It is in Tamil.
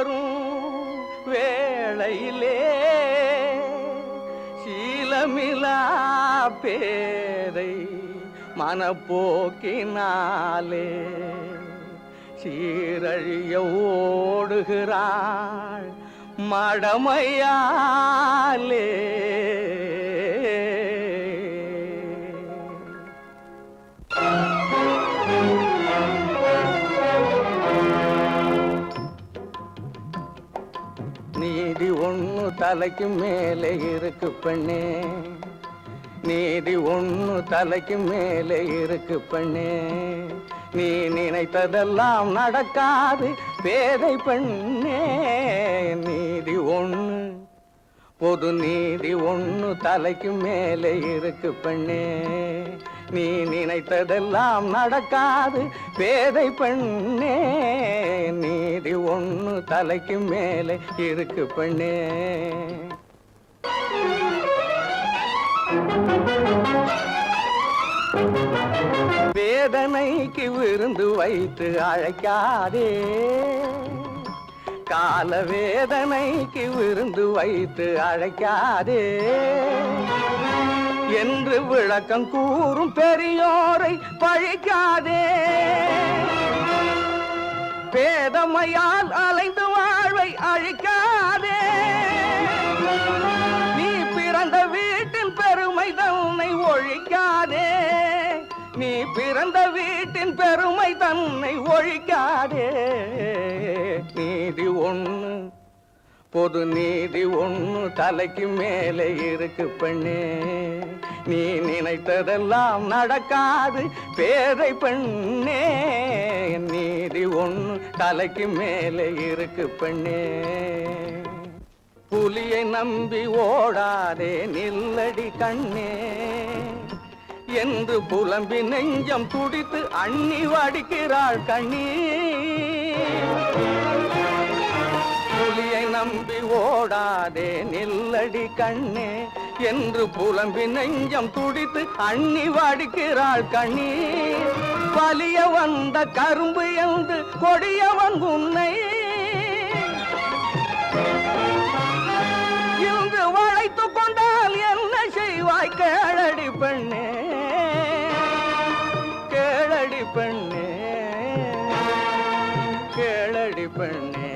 வரும் வேளையிலே சீலமிலா பேதை மனப்போக்கினாலே சீரழிய ஓடுகிறாள் மடமையாலே. நீதி ஒண்ணு தலைக்கு மேலே இருக்கு பெண்ணே, நீதி ஒண்ணு தலைக்கு மேலே இருக்கு பெண்ணே, நீ நினைத்ததெல்லாம் நடக்காது பேதை பெண்ணே. நீதி ஒண்ணு, பொது நீதி ஒண்ணு தலைக்கு மேலே இருக்கு பெண்ணே, நீ நினைத்ததெல்லாம் நடக்காது பேதை பெண்ணே. நீதி ஒண்ணு தலைக்கு மேலே இருக்கு பெண்ணே. வேதனைக்கு விருந்து வைத்து அழைக்காதே, கால வேதனைக்கு விருந்து வைத்து அழைக்காதே என்று விளக்கம் கூறும் பெரியோரை பழிக்காதே. பேதமையால் அலைந்து வாழ்வை அழிக்காதே. நீ பிறந்த வீட்டின் பெருமை தன்னை ஒழிக்காதே, நீ பிறந்த வீட்டின் பெருமை தன்னை ஒழிக்காதே. நீதி ஒண்ணு, பொது நீதி ஒண்ணு தலைக்கு மேலே இருக்கு பெண்ணே, நீ நினைத்ததெல்லாம் நடக்காது பேதை பெண்ணே. நீதி ஒண்ணு தலைக்கு மேலே இருக்கு பெண்ணே. புலியை நம்பி ஓடாதே நில்லடி கண்ணே என்று புலம்பி நெஞ்சம் துடித்து அண்ணி வடிக்கிறாள் கண்ணீர். புலியை நம்பி ஓடாதே நில்லடி கண்ணே என்று புலம்பி நெஞ்சம் துடித்து அண்ணி வடிக்கிறாள் கண்ணீர். பலிய வந்த கரும்பு என்று கொடியவன் உன்னை இன்று வளைத்து கொண்டால் என்ன செய்வாய் கேளடி பெண்ணே, கேளடி பெண்ணே, கேளடி பெண்ணே.